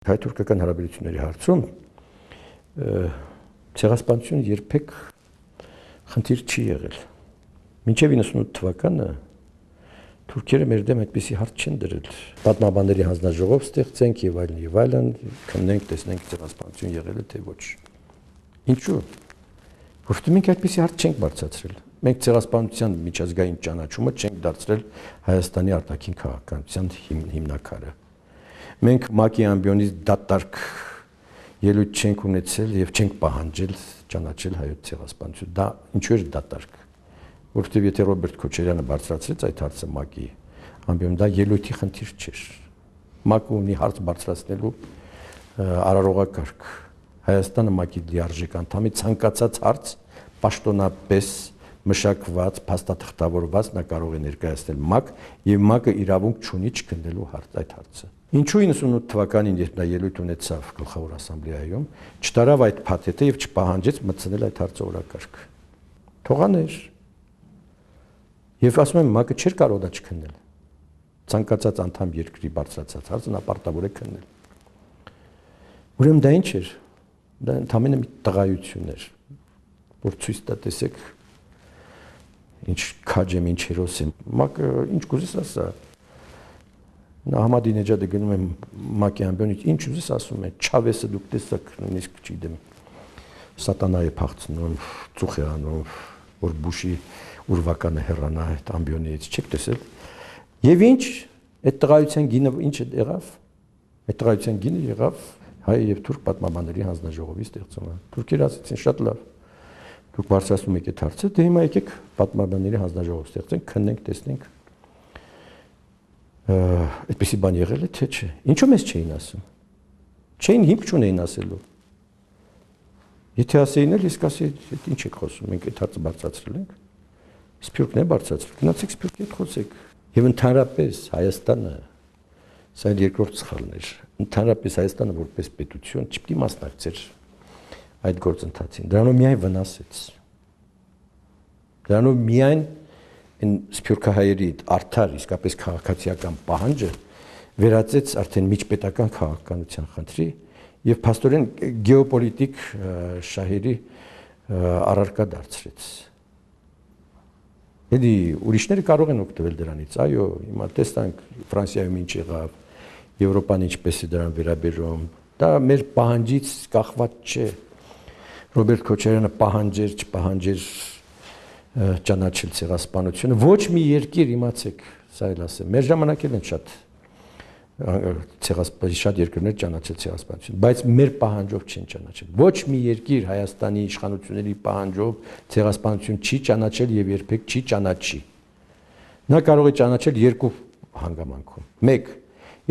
Հայ-թուրքական հարաբերությունների հարցում ցեղասպանությունը երբեք խնդիր չի եղել։ Մինչև 98 թվականը թուրքերը մեր դեմ այդպիսի հարց չեն դրել։ Պատմաբանների հանձնաժողով ստեղծենք եւ այլն, քննենք, տեսնենք ցեղասպանություն եղել է թե ոչ։ Ինչու՞։ Որովհետեւ մենք այդպիսի հարց չենք բարձրացրել։ Մենք ցեղասպանության միջազգային ճանաչումը չենք դարձրել Հայաստանի արտաքին քաղաքականության հիմնակարը։ Մենք ՄԱԿ-ի ամբիոնից դատարկ ելույթ չենք ունեցել եւ չենք պահանջել ճանաչել հայոց ցեղասպանությունը։ Դա ինչու էր դատարկ։ Որովհետեւ եթե Ռոբերտ Քոչարյանը բարձրացրեց այդ հարցը ՄԱԿ-ի ամբիոնում, դա ելույթի խնդիր չէր։ ՄԱԿ-ը ունի հարց բարձրացնելու արարողակարգ։ Հայաստանը ՄԱԿ-ի լիարժեք անդամ է, ցանկացած հարց պաշտոնապես մշակված, փաստաթղթավորված նա կարող է ներկայացնել ՄԱԿ եւ ՄԱԿ-ը իրավունք չունի չքննելու այդ հարցը։ Ինչու 98 թվականին, երբ նա ելույթ ունեցավ գլխավոր ասամբլեայում, չտարավ այդ փաթեթը եւ չպահանջեց մտցնել այդ հարցը օրակարգ։ Թողաներ։ Եվ ասում եմ, ՄԱԿ-ը չէր կարող դա չքննել։ Ցանկացած անդամ երկրի բարձրացած հարցը նա պարտավոր է քննել։ Ուրեմն դա ինչ էր։ Դա ընդամենը մի տղայություն էր, որ ցույց տա, տեսեք, ինչ քաջ եմ, ինչ հերոս եմ։ ՄԱԿ-ը ինչ կուզես ասա։ Նա Ahmadinejad-ը գնում է ՄԱԿ-ի ամբիոնից, ինչ ուզես ասում է, Չավեսը դուք տեսակ, նույնիսկ չգիտեմ, սատանա է փախցնում, ծուխ է անում, որ Բուշի ուրվականը հեռանա այդ ամբիոնից, չեք տեսել։ Եվ ինչ, այդ տղայության գինը ինչ եղավ։ Այդ տղայության գինը եղավ հայ եւ թուրք պատմաբանների հանձնաժողովի ստեղծումը։ Թուրքերը ասացին շատ լավ։ Դուք բարձրացնում եք այդ հարցը, դե հիմա եկեք պատմաբանների հանձնաժողով ստեղծենք, քննենք, տեսնենք։ Այդպիսի բան եղել է թե չէ։ Ինչու մեզ չէին ասում։ Չէին հիմք չունեին ասելու։ Եթե ասեին էլ, ես կասեի, ինչ եք խոսում, մենք այդ հարցը բարձրացրել ենք։ Սփյուռքն է բարձրացրել։ Գնացեք Սփյուռքի հետ խոսեք։ Եվ ընդհանրապես Հայաստանը, սա երկրորդ սխալն էր։ Ընդհանրապես Հայաստանը որպես պետություն չպետք է մասնակցեր այդ գործընթացին։ Դրանով միայն վնասեց։ Դրանով միայն այն սփյուռքահայերի արդար իսկապես քաղաքացիական պահանջը վերածեց արդեն միջպետական քաղաքականության խնդրի եւ փաստորեն գեոպոլիտիկ շահերի առարկա դարձրեց։ Էդի ուրիշները կարող են օգտվել դրանից, այո, հիմա տեսանք Ֆրանսիայում ինչ եղավ, Եվրոպան ինչպես է դրան վերաբերում, դա մեր պահանջից կախված չէ։ Ռոբերտ Քոչարյանը պահանջեր, չպահանջեր ճանաչել ցեղասպանությունը, ոչ մի երկիր, իմացեք, սա էլ ասեմ, մեր ժամանակ էլ են շատ երկրներ ճանաչել ցեղասպանությունը, բայց մեր պահանջով չեն ճանաչել։ Ոչ մի երկիր Հայաստանի իշխանությունների պահանջով ցեղասպանություն չի ճանաչել եւ երբեք չի ճանաչի։ Նա կարող է ճանաչել երկու հանգամանքում։ Մեկ,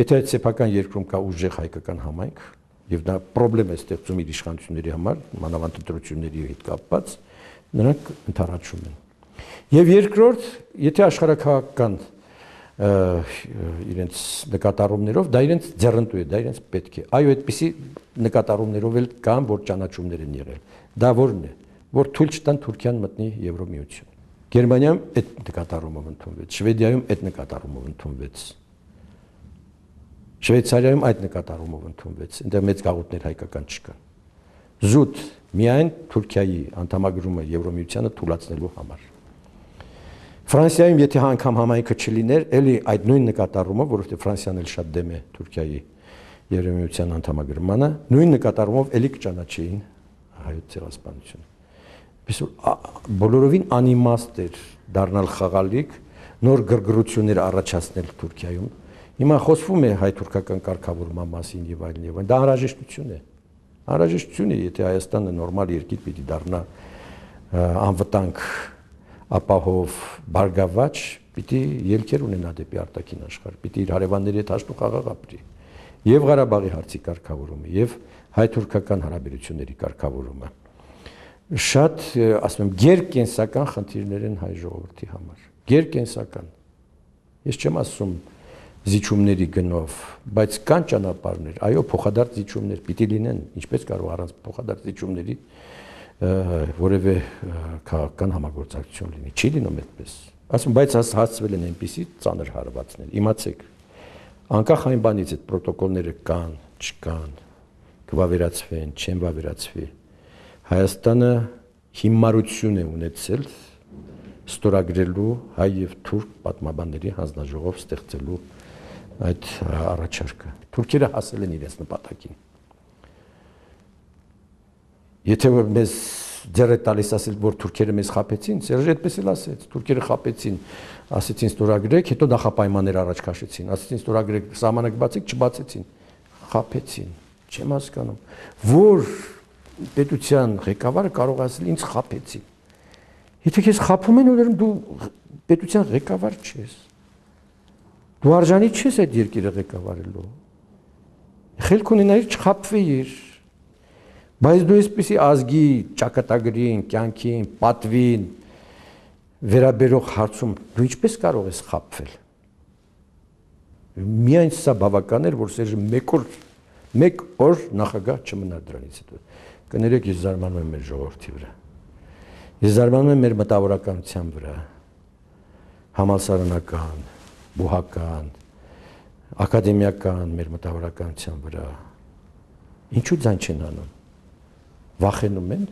եթե այդ սեփական երկրում կա ուժեղ հայկական համայնք, եւ դա խնդրեմ է ստեղծում իր իշխանությունների համար, մանավանդ ընտրությունների հետ կապված, նրանք ընդառաջում են։ Եվ երկրորդ, եթե աշխարհակաղակական իրենց նկատառումներով, դա իրենց ձեռնտու է, դա իրենց պետք է։ Այո, այդպիսի նկատառումներով էլ կան, որ ճանաչումներ են եղել։ Դա որն է, որ թույլ չտան Թուրքիան մտնի Եվրոմիություն։ Գերմանիայում այդ նկատառումով ընդունվեց, Շվեդիայում այդ նկատառումով ընդունվեց։ Շվեյցարիայում այդ նկատառումով ընդունվեց, այնտեղ մեծ գաղութներ հայկական չկան։ Զուտ միայն Թուրքիայի անդամագրումը Եվրոմիությանը թույլատնելու համար։ Ֆրանսիայում եթե անգամ համայնքը չլիներ, էլի այդ նույն նկատառումով, որովհետև Ֆրանսիան էլ շատ դեմ է Թուրքիայի Եվրոմիության անդամագրմանը, նույն նկատառումով էլի կճանաչեին հայոց ցեղասպանությունը։ Բոլորովին անիմաստ էր դառնալ խաղալիք, նոր գրգռություններ առաջացնել Թուրքիայում։ Հիմա խոսվում է հայ-թուրքական կարգավորման մասին եւ այլն։ Դա անհրաժեշտություն է։ Անհրաժեշտություն է, եթե Հայաստանը նորմալ երկիր պիտի դառնա անվտանգ, ապահով, բարգավաճ, պիտի ելքեր ունենա դեպի արտաքին աշխարհ, պիտի իր հարևանների հետ հաշտ ու խաղաղ ապրի։ Եվ Ղարաբաղի հարցի կարգավորումը, եւ հայ-թուրքական հարաբերությունների կարգավորումը։ Շատ, ասում եմ, գերկենսական խնդիրներ են հայ ժողովրդի համար։ Գերկենսական։ Ես չեմ ասում զիջումների գնով, բայց կան ճանապարհներ, այո, փոխադարձ զիջումներ պիտի լինեն, ինչպես կարող առանց փոխադարձ զիջումների որևէ քաղաքական համագործակցություն լինի, չի լինում այդպես։ Ասում, բայց հասցվել են այնպիսի ծանր հարվածներ, իմացեք, անկախ այն բանից այդ պրոտոկոլները կան, չկան, կվավերացվեն, չեն վավերացվի։ Հայաստանը հիմարություն է ունեցել ստորագրելու հայ եւ թուրք պատմաբանների հանձնաժողով ստեղծելու այդ առաջարկը։ Թուրքերը հասել են իրենց նպատակին։ Եթե մեզ ձեռ է տալիս ասել, որ թուրքերը մեզ խաբեցին, Սերժը այդպես էլ ասեց, թուրքերը խաբեցին, ասեցին ստորագրեք, հետո նախապայմաններ առաջ քաշեցին, ասեցին ստորագրեք, սահմանը կբացեք, չբացեցին, խաբեցին, չեմ հասկանում, որ պետության ղեկավարը կարող է ասել ինձ խաբեցին։ Եթե քեզ խաբում են, ուրեմն դու պետության ղեկավար չես։ Դու արժանի չես այդ երկիրը ղեկավարելու։ Խելք ունենայիր չխաբվեիր։ Բայց դու այսպեսի ազգի ճակատագրին, կյանքին, պատվին վերաբերող հարցում դու ինչպես կարող ես խաբվել։ Միայն սա բավական էր, որ Սերժը մեկ օր նախագահ չմնար դրանից հետո։ Կներեք, ես զարմանում եմ մեր ժողովրդի վրա։ Ես զարմանում եմ մեր մտավորականության վրա, համալսարանական, բուհական, ակադեմիական մեր մտավորականության վրա։ Ինչու ձայն չեն անում։ Վախենում են,